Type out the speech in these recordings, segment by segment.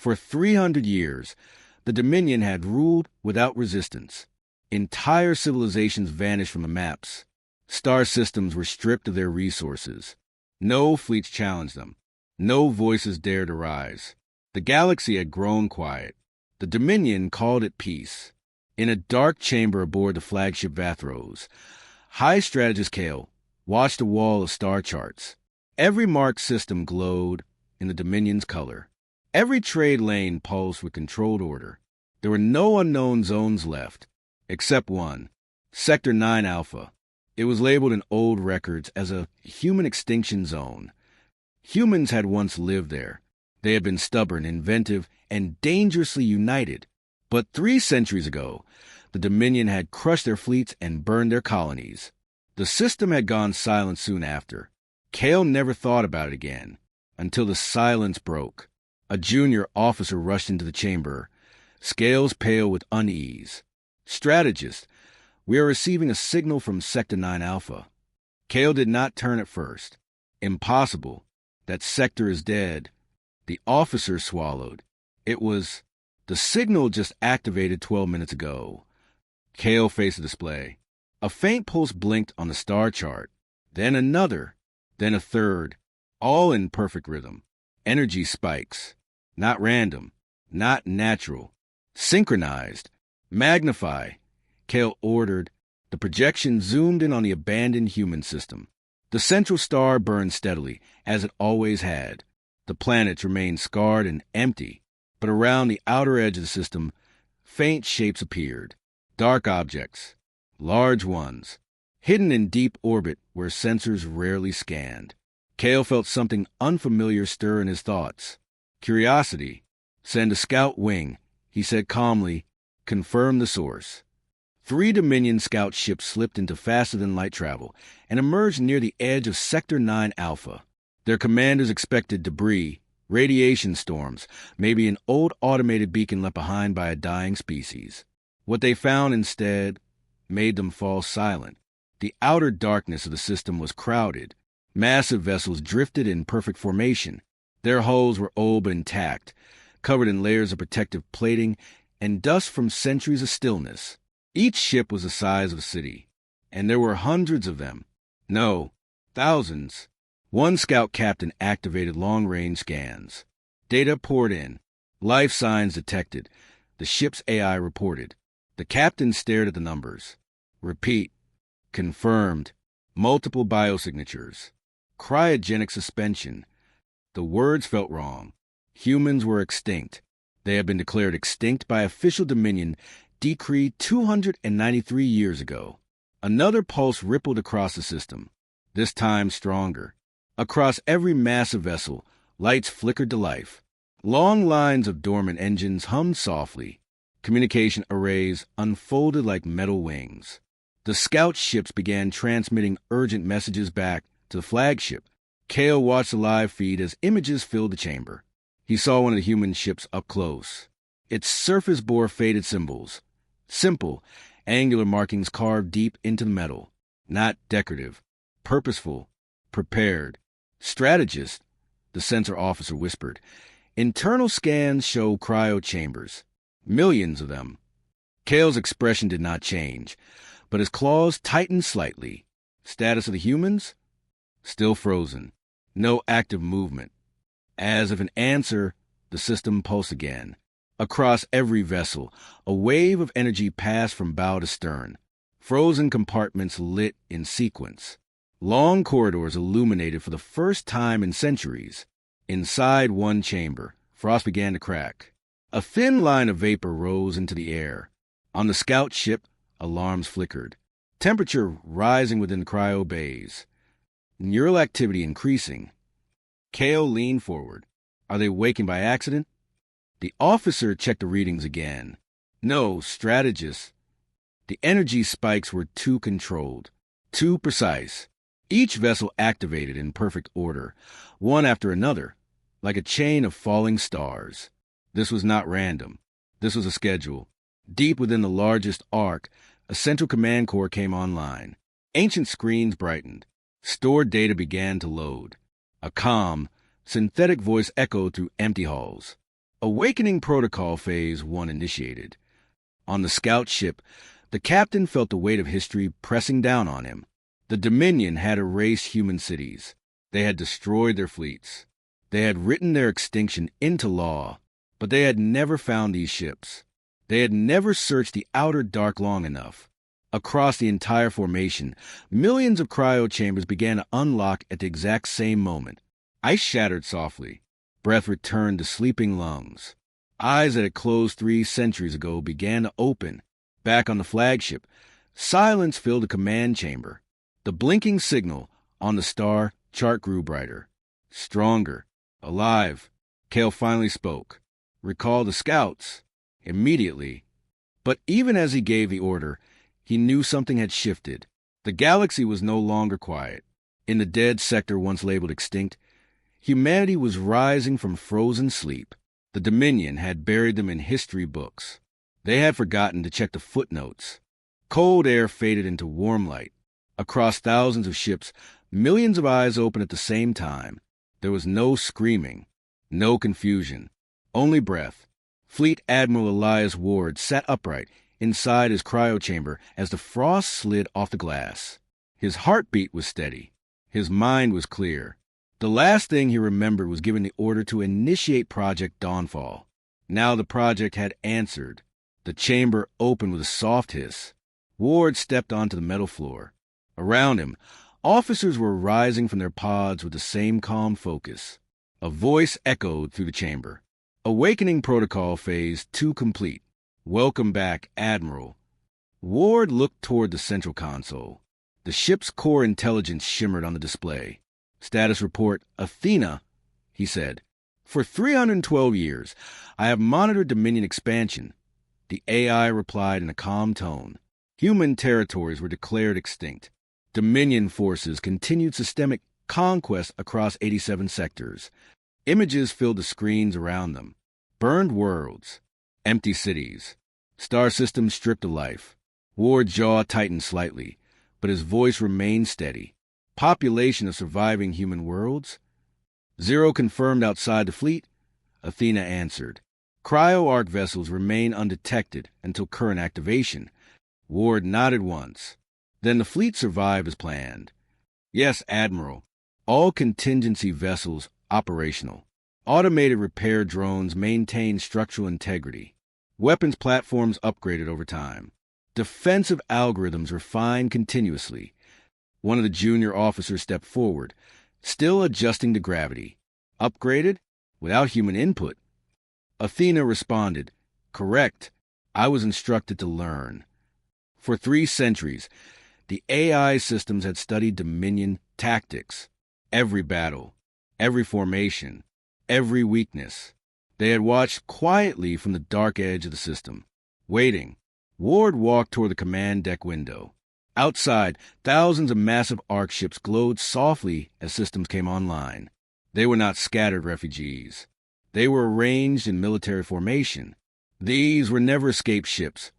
For 300 years, the Dominion had ruled without resistance. Entire civilizations vanished from the maps. Star systems were stripped of their resources. No fleets challenged them. No voices dared to rise. The galaxy had grown quiet. The Dominion called it peace. In a dark chamber aboard the flagship Vathros, High Strategist Kale watched a wall of star charts. Every marked system glowed in the Dominion's color. Every trade lane pulsed with controlled order. There were no unknown zones left, except one, Sector 9 Alpha. It was labeled in old records as a human extinction zone. Humans had once lived there. They had been stubborn, inventive, and dangerously united. But 3 centuries ago, the Dominion had crushed their fleets and burned their colonies. The system had gone silent soon after. Kale never thought about it again, until the silence broke. A junior officer rushed into the chamber, scales pale with unease. "Strategist, we are receiving a signal from Sector 9 Alpha." Kale did not turn at first. "Impossible. That sector is dead." The officer swallowed. It was... The signal just activated 12 minutes ago. Kale faced the display. A faint pulse blinked on the star chart. Then another. Then a third. All in perfect rhythm. Energy spikes. Not random. Not natural. Synchronized. "Magnify," Kale ordered. The projection zoomed in on the abandoned human system. The central star burned steadily, as it always had. The planets remained scarred and empty, but around the outer edge of the system, faint shapes appeared. Dark objects. Large ones. Hidden in deep orbit where sensors rarely scanned. Kale felt something unfamiliar stir in his thoughts. Curiosity. "Send a scout wing," he said calmly. "Confirm the source." 3 Dominion scout ships slipped into faster-than-light travel and emerged near the edge of Sector 9 Alpha. Their commanders expected debris, radiation storms, maybe an old automated beacon left behind by a dying species. What they found instead made them fall silent. The outer darkness of the system was crowded. Massive vessels drifted in perfect formation. Their hulls were old but intact, covered in layers of protective plating and dust from centuries of stillness. Each ship was the size of a city, and there were hundreds of them. No, thousands. One scout captain activated long-range scans. Data poured in. Life signs detected. The ship's AI reported. The captain stared at the numbers. Repeat. Confirmed. Multiple biosignatures. Cryogenic suspension. The words felt wrong. Humans were extinct. They had been declared extinct by official Dominion decree 293 years ago. Another pulse rippled across the system, this time stronger. Across every massive vessel, lights flickered to life. Long lines of dormant engines hummed softly. Communication arrays unfolded like metal wings. The scout ships began transmitting urgent messages back to the flagship. Kale watched the live feed as images filled the chamber. He saw one of the human ships up close. Its surface bore faded symbols. Simple, angular markings carved deep into the metal. Not decorative. Purposeful. Prepared. "Strategist," the sensor officer whispered. "Internal scans show cryo chambers. Millions of them." Kale's expression did not change, but his claws tightened slightly. Status of the humans? Still frozen. No active movement. As if an answer, the system pulsed again. Across every vessel, a wave of energy passed from bow to stern. Frozen compartments lit in sequence. Long corridors illuminated for the first time in centuries. Inside one chamber, frost began to crack. A thin line of vapor rose into the air. On the scout ship, alarms flickered. Temperature rising within the cryo bays. Neural activity increasing. Kale leaned forward. "Are they waking by accident?" The officer checked the readings again. "No, strategist." The energy spikes were too controlled, too precise. Each vessel activated in perfect order, one after another, like a chain of falling stars. This was not random. This was a schedule. Deep within the largest arc, a central command core came online. Ancient screens brightened. Stored data began to load. A calm, synthetic voice echoed through empty halls. Awakening Protocol Phase 1 initiated. On the scout ship, the captain felt the weight of history pressing down on him. The Dominion had erased human cities. They had destroyed their fleets. They had written their extinction into law, but they had never found these ships. They had never searched the outer dark long enough. Across the entire formation, millions of cryo chambers began to unlock at the exact same moment. Ice shattered softly. Breath returned to sleeping lungs. Eyes that had closed 3 centuries ago began to open. Back on the flagship, silence filled the command chamber. The blinking signal on the star chart grew brighter. Stronger. Alive. Kale finally spoke. Recall the scouts. Immediately. But even as he gave the order, he knew something had shifted. The galaxy was no longer quiet. In the dead sector once labeled extinct, humanity was rising from frozen sleep. The Dominion had buried them in history books. They had forgotten to check the footnotes. Cold air faded into warm light. Across thousands of ships, millions of eyes opened at the same time. There was no screaming, no confusion, only breath. Fleet Admiral Elias Ward sat upright inside his cryo chamber as the frost slid off the glass. His heartbeat was steady. His mind was clear. The last thing he remembered was giving the order to initiate Project Dawnfall. Now the project had answered. The chamber opened with a soft hiss. Ward stepped onto the metal floor. Around him, officers were rising from their pods with the same calm focus. A voice echoed through the chamber. Awakening Protocol Phase 2 complete. Welcome back, Admiral. Ward looked toward the central console. The ship's core intelligence shimmered on the display. Status report, Athena, he said. For 312 years, I have monitored Dominion expansion. The AI replied in a calm tone. Human territories were declared extinct. Dominion forces continued systemic conquest across 87 sectors. Images filled the screens around them. Burned worlds. Empty cities. Star systems stripped of life. Ward's jaw tightened slightly, but his voice remained steady. Population of surviving human worlds? 0 confirmed outside the fleet, Athena answered. Cryo-arc vessels remain undetected until current activation. Ward nodded once. Then the fleet survived as planned. Yes, Admiral. All contingency vessels operational. Automated repair drones maintain structural integrity. Weapons platforms upgraded over time. Defensive algorithms refined continuously. One of the junior officers stepped forward, still adjusting to gravity. Upgraded? Without human input. Athena responded, Correct. I was instructed to learn. For 3 centuries, the AI systems had studied Dominion tactics. Every battle, every formation, every weakness. They had watched quietly from the dark edge of the system. Waiting, Ward walked toward the command deck window. Outside, thousands of massive arc ships glowed softly as systems came online. They were not scattered refugees. They were arranged in military formation. These were never escaped ships,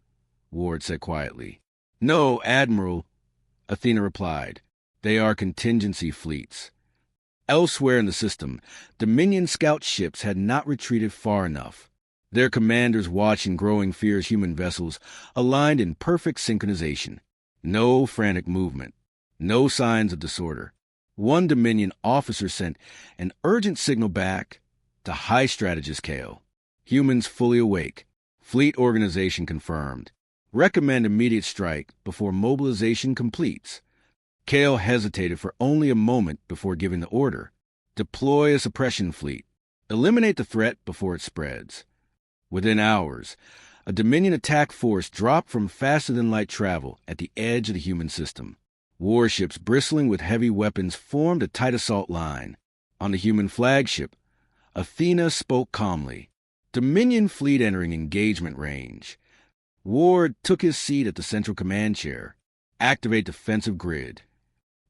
Ward said quietly. No, Admiral, Athena replied. They are contingency fleets. Elsewhere in the system, Dominion scout ships had not retreated far enough. Their commanders watched in growing fear as human vessels aligned in perfect synchronization. No frantic movement. No signs of disorder. One Dominion officer sent an urgent signal back to High Strategist Kale. Humans fully awake. Fleet organization confirmed. Recommend immediate strike before mobilization completes. Kale hesitated for only a moment before giving the order. Deploy a suppression fleet. Eliminate the threat before it spreads. Within hours, a Dominion attack force dropped from faster-than-light travel at the edge of the human system. Warships bristling with heavy weapons formed a tight assault line. On the human flagship, Athena spoke calmly. Dominion fleet entering engagement range. Ward took his seat at the central command chair. Activate defensive grid.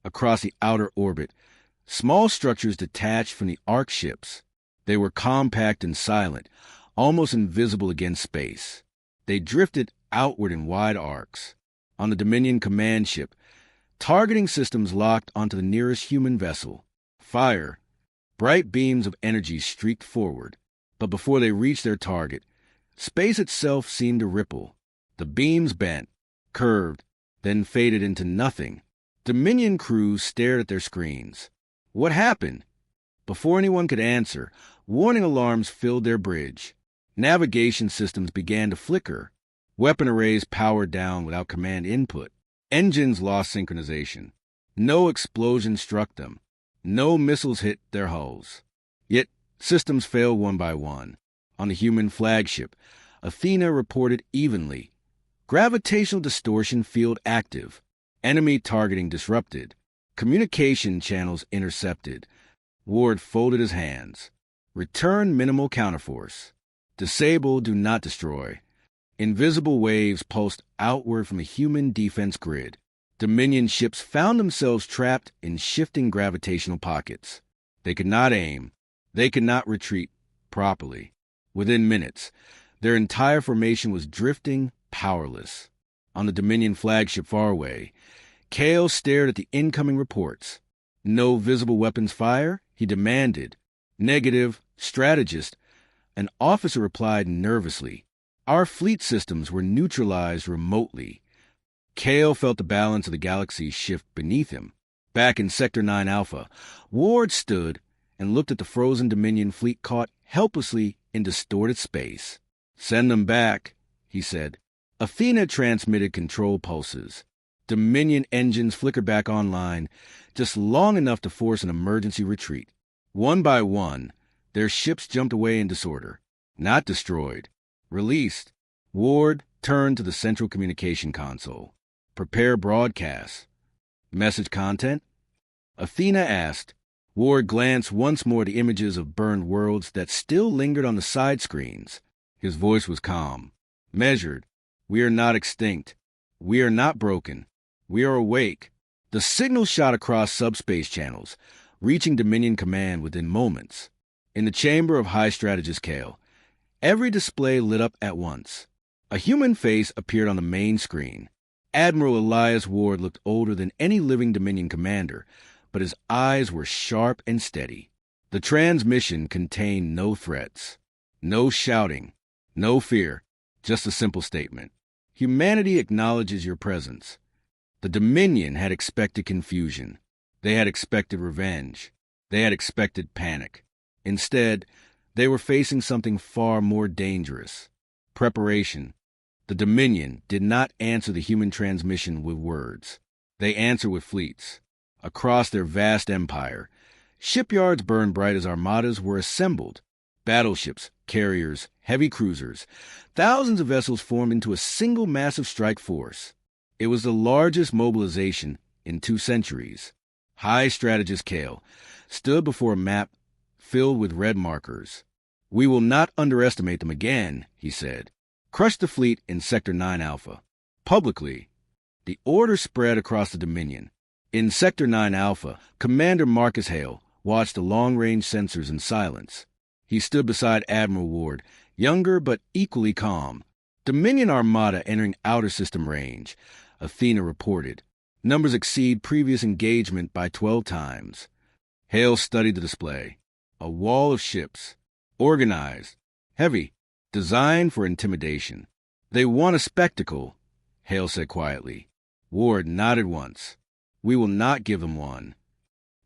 Across the outer orbit, small structures detached from the arc ships. They were compact and silent, almost invisible against space. They drifted outward in wide arcs. On the Dominion command ship, targeting systems locked onto the nearest human vessel. Fire. Bright beams of energy streaked forward. But before they reached their target, space itself seemed to ripple. The beams bent, curved, then faded into nothing. Dominion crews stared at their screens. What happened? Before anyone could answer, warning alarms filled their bridge. Navigation systems began to flicker. Weapon arrays powered down without command input. Engines lost synchronization. No explosion struck them. No missiles hit their hulls. Yet, systems failed one by one. On the human flagship, Athena reported evenly. Gravitational distortion field active. Enemy targeting disrupted. Communication channels intercepted. Ward folded his hands. Return minimal counterforce. Disable, do not destroy. Invisible waves pulsed outward from the human defense grid. Dominion ships found themselves trapped in shifting gravitational pockets. They could not aim. They could not retreat properly. Within minutes, their entire formation was drifting, powerless. On the Dominion flagship far away, Kale stared at the incoming reports. No visible weapons fire, he demanded. Negative, strategist. An officer replied nervously. Our fleet systems were neutralized remotely. Kale felt the balance of the galaxy shift beneath him. Back in Sector 9 Alpha, Ward stood and looked at the frozen Dominion fleet caught helplessly in distorted space. Send them back, he said. Athena transmitted control pulses. Dominion engines flickered back online, just long enough to force an emergency retreat. One by one, their ships jumped away in disorder. Not destroyed. Released. Ward turned to the central communication console. Prepare broadcast. Message content? Athena asked. Ward glanced once more at the images of burned worlds that still lingered on the side screens. His voice was calm. Measured. We are not extinct. We are not broken. We are awake. The signal shot across subspace channels, reaching Dominion Command within moments. In the chamber of High Strategist Kale, every display lit up at once. A human face appeared on the main screen. Admiral Elias Ward looked older than any living Dominion commander, but his eyes were sharp and steady. The transmission contained no threats, no shouting, no fear, just a simple statement. Humanity acknowledges your presence. The Dominion had expected confusion. They had expected revenge. They had expected panic. Instead, they were facing something far more dangerous. Preparation. The Dominion did not answer the human transmission with words. They answered with fleets. Across their vast empire, shipyards burned bright as armadas were assembled. Battleships, carriers, heavy cruisers, thousands of vessels formed into a single massive strike force. It was the largest mobilization in 2 centuries. High Strategist Kale stood before a map filled with red markers. We will not underestimate them again, he said. Crush the fleet in Sector 9 Alpha. Publicly, the order spread across the Dominion. In Sector 9 Alpha, Commander Marcus Hale watched the long-range sensors in silence. He stood beside Admiral Ward, younger but equally calm. Dominion Armada entering outer system range, Athena reported. Numbers exceed previous engagement by 12 times. Hale studied the display. A wall of ships. Organized. Heavy. Designed for intimidation. They want a spectacle, Hale said quietly. Ward nodded once. We will not give them one.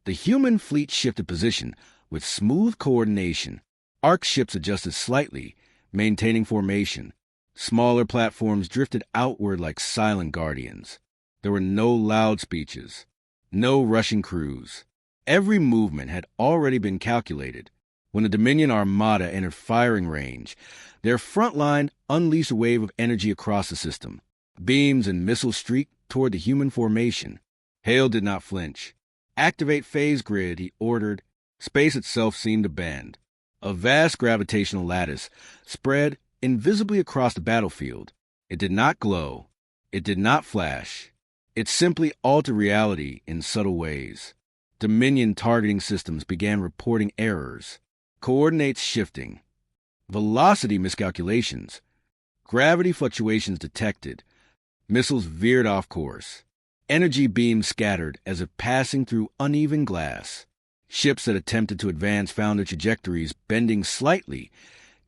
The human fleet shifted position with smooth coordination. Arc ships adjusted slightly, maintaining formation. Smaller platforms drifted outward like silent guardians. There were no loud speeches, no rushing crews. Every movement had already been calculated. When the Dominion Armada entered firing range, their front line unleashed a wave of energy across the system. Beams and missiles streaked toward the human formation. Hale did not flinch. Activate phase grid, he ordered. Space itself seemed to bend. A vast gravitational lattice spread invisibly across the battlefield. It did not glow. It did not flash. It simply altered reality in subtle ways. Dominion targeting systems began reporting errors. Coordinates shifting. Velocity miscalculations. Gravity fluctuations detected. Missiles veered off course. Energy beams scattered as if passing through uneven glass. Ships that attempted to advance found their trajectories bending slightly,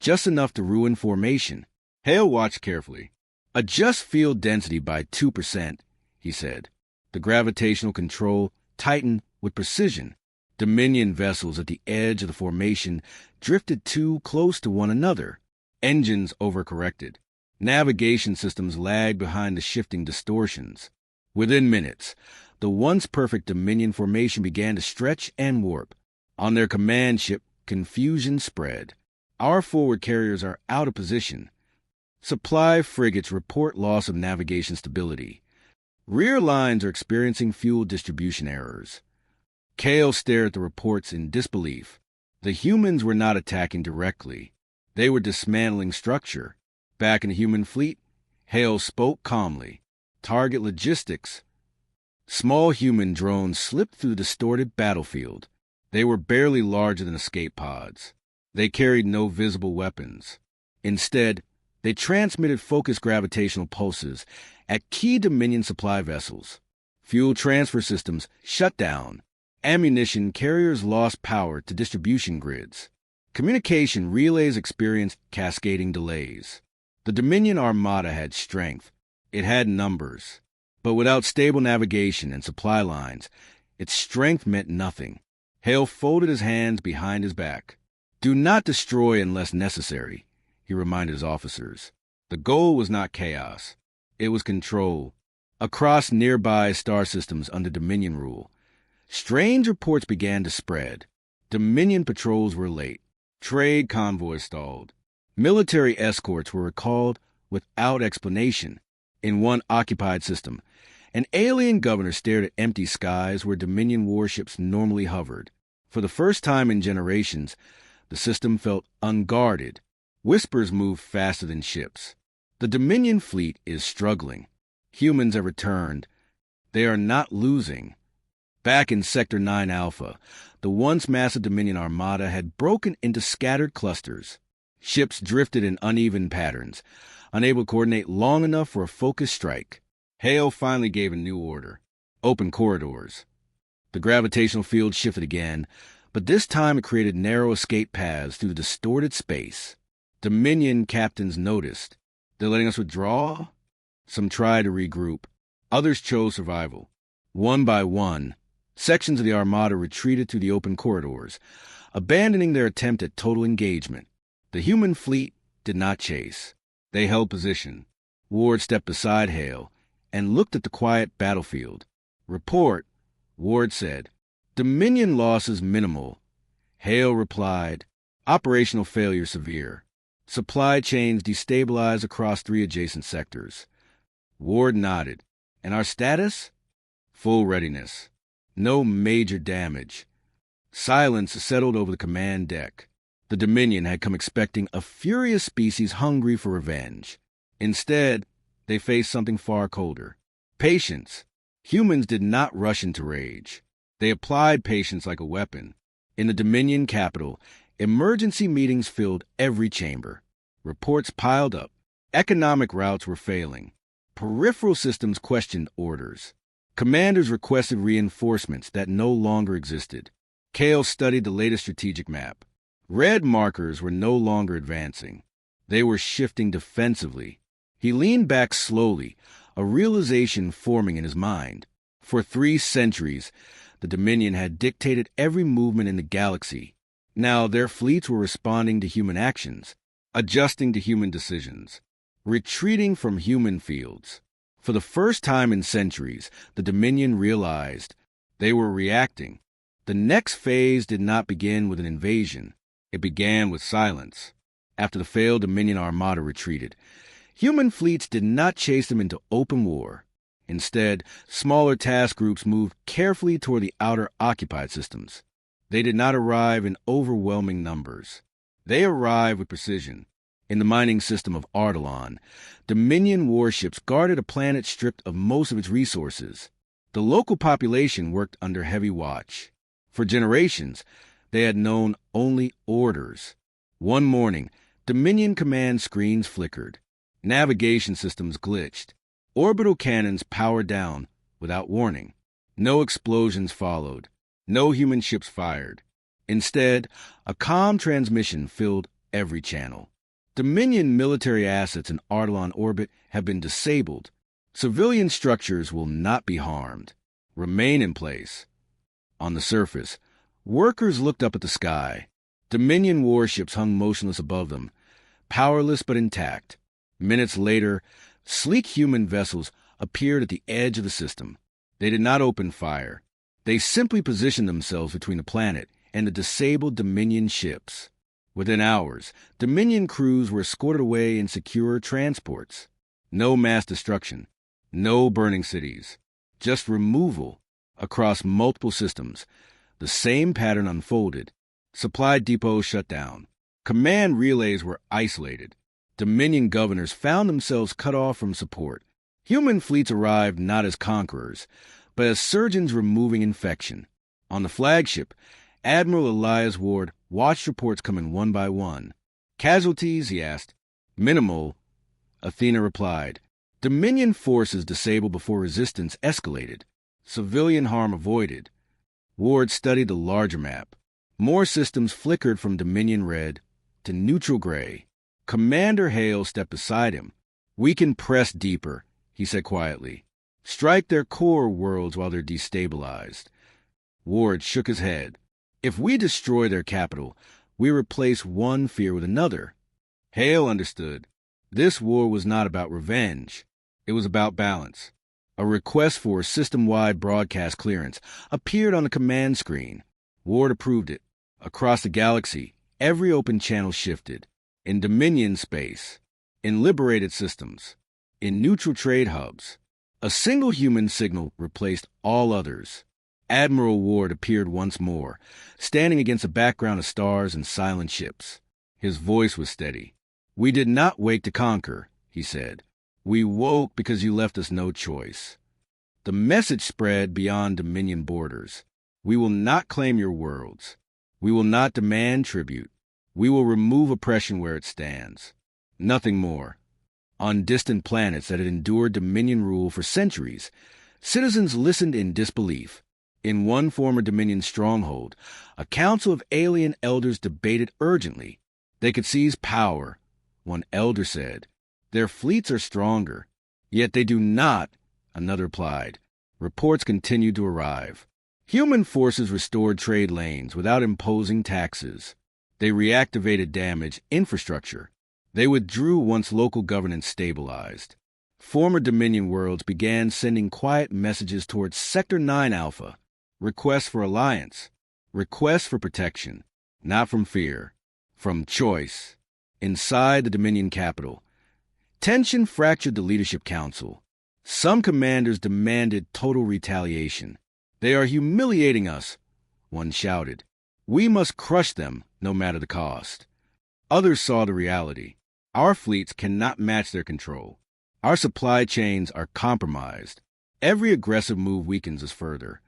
just enough to ruin formation. Hale watched carefully. "Adjust field density by 2%, he said. The gravitational control tightened with precision. Dominion vessels at the edge of the formation drifted too close to one another. Engines overcorrected. Navigation systems lagged behind the shifting distortions. Within minutes, the once perfect Dominion formation began to stretch and warp. On their command ship, confusion spread. Our forward carriers are out of position. Supply frigates report loss of navigation stability. Rear lines are experiencing fuel distribution errors." Cale stared at the reports in disbelief. The humans were not attacking directly. They were dismantling structure. Back in the human fleet, Hale spoke calmly. "Target logistics." Small human drones slipped through the distorted battlefield. They were barely larger than escape pods. They carried no visible weapons. Instead, they transmitted focused gravitational pulses at key Dominion supply vessels. Fuel transfer systems shut down. Ammunition carriers lost power to distribution grids. Communication relays experienced cascading delays. The Dominion Armada had strength. It had numbers. But without stable navigation and supply lines, its strength meant nothing. Hale folded his hands behind his back. "Do not destroy unless necessary," he reminded his officers. The goal was not chaos. It was control. Across nearby star systems under Dominion rule, strange reports began to spread. Dominion patrols were late. Trade convoys stalled. Military escorts were recalled without explanation. In one occupied system, an alien governor stared at empty skies where Dominion warships normally hovered. For the first time in generations, the system felt unguarded. Whispers moved faster than ships. The Dominion fleet is struggling. Humans have returned. They are not losing. Back in Sector 9 Alpha, the once massive Dominion Armada had broken into scattered clusters. Ships drifted in uneven patterns, unable to coordinate long enough for a focused strike. Hale finally gave a new order: open corridors. The gravitational field shifted again, but this time it created narrow escape paths through the distorted space. Dominion captains noticed. "They're letting us withdraw?" Some tried to regroup. Others chose survival. One by one, sections of the Armada retreated through the open corridors, abandoning their attempt at total engagement. The human fleet did not chase. They held position. Ward stepped beside Hale and looked at the quiet battlefield. "Report," Ward said. "Dominion losses minimal." Hale replied, "Operational failure severe. Supply chains destabilized across 3 adjacent sectors." Ward nodded. "And our status?" "Full readiness. No major damage." Silence settled over the command deck. The Dominion had come expecting a furious species hungry for revenge. Instead, they faced something far colder: patience. Humans did not rush into rage. They applied patience like a weapon. In the Dominion capital, emergency meetings filled every chamber. Reports piled up. Economic routes were failing. Peripheral systems questioned orders. Commanders requested reinforcements that no longer existed. Cale studied the latest strategic map. Red markers were no longer advancing. They were shifting defensively. He leaned back slowly, a realization forming in his mind. For 3 centuries, the Dominion had dictated every movement in the galaxy. Now their fleets were responding to human actions, adjusting to human decisions, retreating from human fields. For the first time in centuries, the Dominion realized they were reacting. The next phase did not begin with an invasion. It began with silence. After the failed Dominion Armada retreated, human fleets did not chase them into open war. Instead, smaller task groups moved carefully toward the outer occupied systems. They did not arrive in overwhelming numbers. They arrived with precision. In the mining system of Ardalon, Dominion warships guarded a planet stripped of most of its resources. The local population worked under heavy watch. For generations, they had known only orders. One morning, Dominion command screens flickered. Navigation systems glitched. Orbital cannons powered down without warning. No explosions followed. No human ships fired. Instead, a calm transmission filled every channel. Dominion military assets in Ardalon orbit have been disabled. Civilian structures will not be harmed. Remain in place. On the surface, workers looked up at the sky. Dominion warships hung motionless above them, powerless but intact. Minutes later, sleek human vessels appeared at the edge of the system. They did not open fire. They simply positioned themselves between the planet and the disabled Dominion ships. Within hours, Dominion crews were escorted away in secure transports. No mass destruction, no burning cities, just removal across multiple systems. The same pattern unfolded. Supply depots shut down. Command relays were isolated. Dominion governors found themselves cut off from support. Human fleets arrived not as conquerors, but as surgeons removing infection. On the flagship, Admiral Elias Ward watched reports come in one by one. Casualties, he asked. Minimal, Athena replied. Dominion forces disabled before resistance escalated. Civilian harm avoided. Ward studied the larger map. More systems flickered from Dominion red to neutral gray. Commander Hale stepped beside him. We can press deeper, he said quietly. Strike their core worlds while they're destabilized. Ward shook his head. If we destroy their capital, we replace one fear with another. Hale understood. This war was not about revenge. It was about balance. A request for system-wide broadcast clearance appeared on the command screen. Ward approved it. Across the galaxy, every open channel shifted. In Dominion space, in liberated systems, in neutral trade hubs, a single human signal replaced all others. Admiral Ward appeared once more, standing against a background of stars and silent ships. His voice was steady. We did not wake to conquer, he said. We woke because you left us no choice. The message spread beyond Dominion borders. We will not claim your worlds. We will not demand tribute. We will remove oppression where it stands. Nothing more. On distant planets that had endured Dominion rule for centuries, citizens listened in disbelief. In one former Dominion stronghold, a council of alien elders debated urgently. They could seize power, one elder said. Their fleets are stronger. Yet they do not, another replied. Reports continued to arrive. Human forces restored trade lanes without imposing taxes. They reactivated damaged infrastructure. They withdrew once local governance stabilized. Former Dominion worlds began sending quiet messages towards Sector 9 Alpha. Requests for alliance. Requests for protection. Not from fear. From choice. Inside the Dominion capital, tension fractured the Leadership Council. Some commanders demanded total retaliation. They are humiliating us, one shouted. We must crush them, no matter the cost. Others saw the reality. Our fleets cannot match their control. Our supply chains are compromised. Every aggressive move weakens us further.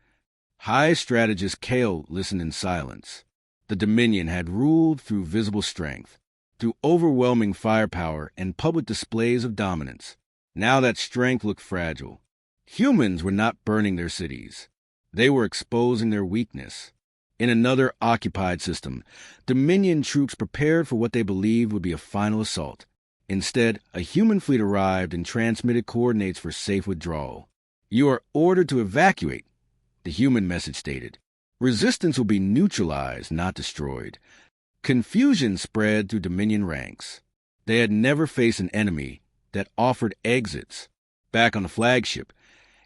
High strategist Kale listened in silence. The Dominion had ruled through visible strength, through overwhelming firepower and public displays of dominance. Now that strength looked fragile. Humans were not burning their cities. They were exposing their weakness. In another occupied system, Dominion troops prepared for what they believed would be a final assault. Instead, a human fleet arrived and transmitted coordinates for safe withdrawal. You are ordered to evacuate, the human message stated. Resistance will be neutralized, not destroyed. Confusion spread through Dominion ranks. They had never faced an enemy that offered exits. Back on the flagship,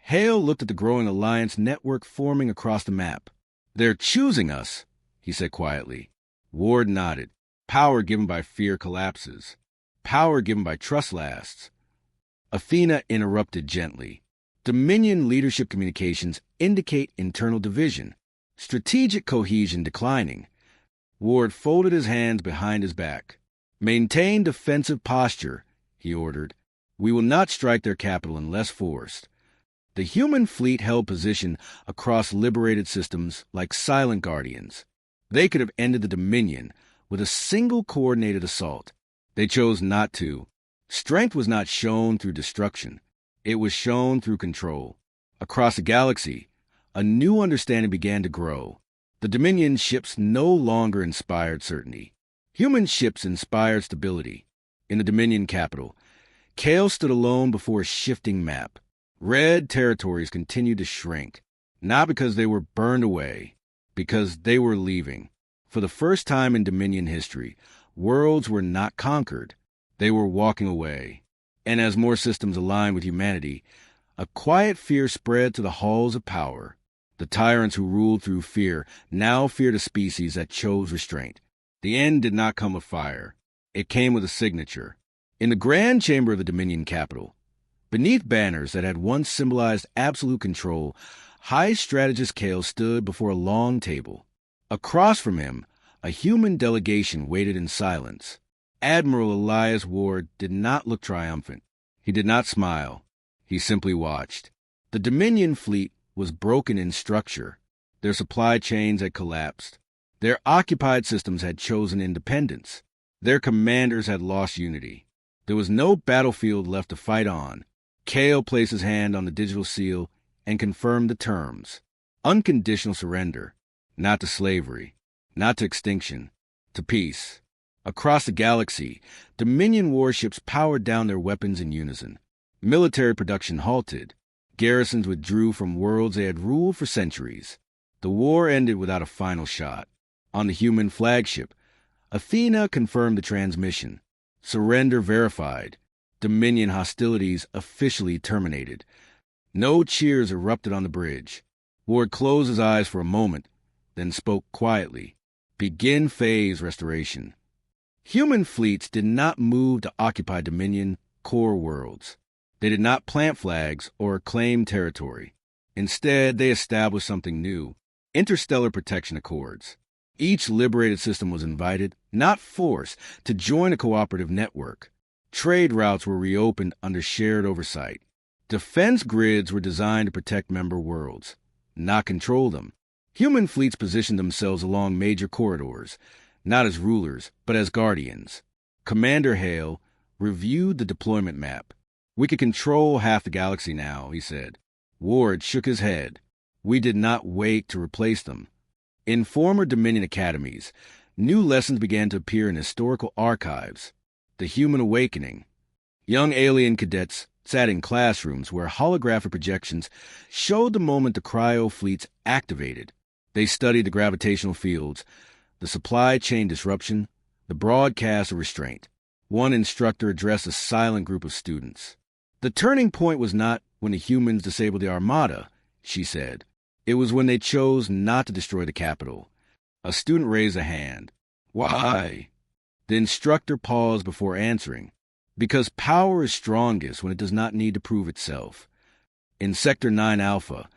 Hale looked at the growing alliance network forming across the map. They're choosing us, he said quietly. Ward nodded. Power given by fear collapses. Power given by trust lasts. Athena interrupted gently. Dominion leadership communications indicate internal division. Strategic cohesion declining. Ward folded his hands behind his back. Maintain defensive posture, he ordered. We will not strike their capital unless forced. The human fleet held position across liberated systems like silent guardians. They could have ended the Dominion with a single coordinated assault. They chose not to. Strength was not shown through destruction. It was shown through control. Across the galaxy, a new understanding began to grow. The Dominion ships no longer inspired certainty. Human ships inspired stability. In the Dominion capital, Kale stood alone before a shifting map. Red territories continued to shrink, not because they were burned away, because they were leaving. For the first time in Dominion history, worlds were not conquered. They were walking away. And as more systems aligned with humanity, a quiet fear spread to the halls of power. The tyrants who ruled through fear now feared a species that chose restraint. The end did not come with fire. It came with a signature. In the grand chamber of the Dominion capital, beneath banners that had once symbolized absolute control, High Strategist Kale stood before a long table. Across from him, a human delegation waited in silence. Admiral Elias Ward did not look triumphant. He did not smile. He simply watched. The Dominion fleet was broken in structure. Their supply chains had collapsed. Their occupied systems had chosen independence. Their commanders had lost unity. There was no battlefield left to fight on. Kale placed his hand on the digital seal and confirmed the terms. Unconditional surrender. Not to slavery. Not to extinction. To peace. Across the galaxy, Dominion warships powered down their weapons in unison. Military production halted. Garrisons withdrew from worlds they had ruled for centuries. The war ended without a final shot. On the human flagship, Athena confirmed the transmission. Surrender verified. Dominion hostilities officially terminated. No cheers erupted on the bridge. Ward closed his eyes for a moment, then spoke quietly. Begin phase restoration. Human fleets did not move to occupy Dominion core worlds. They did not plant flags or claim territory. Instead, they established something new: interstellar protection accords. Each liberated system was invited, not forced, to join a cooperative network. Trade routes were reopened under shared oversight. Defense grids were designed to protect member worlds, not control them. Human fleets positioned themselves along major corridors, not as rulers, but as guardians. Commander Hale reviewed the deployment map. "We could control half the galaxy now," he said. Ward shook his head. "We did not wait to replace them." In former Dominion academies, new lessons began to appear in historical archives. The Human Awakening. Young alien cadets sat in classrooms where holographic projections showed the moment the Cryo fleets activated. They studied the gravitational fields, the supply chain disruption, the broadcast of restraint. One instructor addressed a silent group of students. "The turning point was not when the humans disabled the Armada," she said. "It was when they chose not to destroy the capital." A student raised a hand. "Why?" The instructor paused before answering. "Because power is strongest when it does not need to prove itself." In Sector 9 Alpha,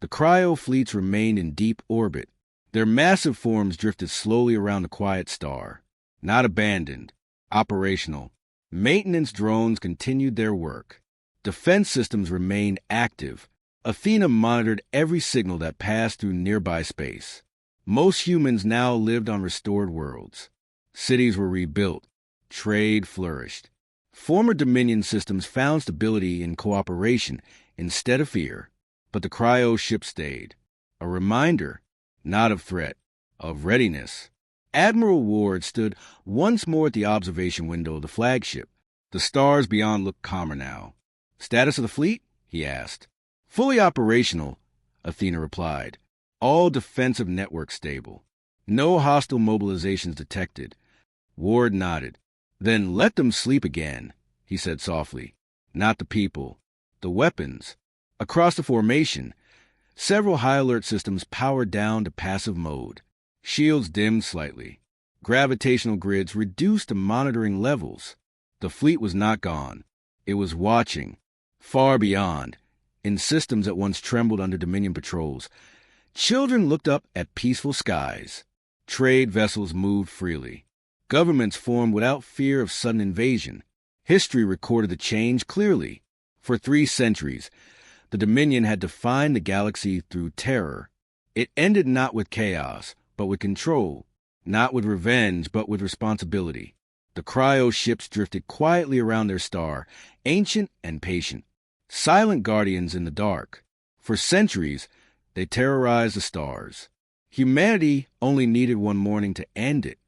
the Cryo fleets remained in deep orbit. Their massive forms drifted slowly around the quiet star. Not abandoned, operational. Maintenance drones continued their work. Defense systems remained active. Athena monitored every signal that passed through nearby space. Most humans now lived on restored worlds. Cities were rebuilt. Trade flourished. Former Dominion systems found stability in cooperation instead of fear. But the Cryo ship stayed. A reminder, not of threat, of readiness. Admiral Ward stood once more at the observation window of the flagship. The stars beyond looked calmer now. "Status of the fleet?" he asked. "Fully operational," Athena replied. "All defensive networks stable. No hostile mobilizations detected." Ward nodded. "Then let them sleep again," he said softly. "Not the people. The weapons." Across the formation, several high-alert systems powered down to passive mode. Shields dimmed slightly. Gravitational grids reduced to monitoring levels. The fleet was not gone. It was watching. Far beyond, in systems that once trembled under Dominion patrols, children looked up at peaceful skies. Trade vessels moved freely. Governments formed without fear of sudden invasion. History recorded the change clearly. For 3 centuries, the Dominion had defined the galaxy through terror. It ended not with chaos, but with control. Not with revenge, but with responsibility. The Cryo ships drifted quietly around their star, ancient and patient. Silent guardians in the dark. For centuries, they terrorized the stars. Humanity only needed one morning to end it.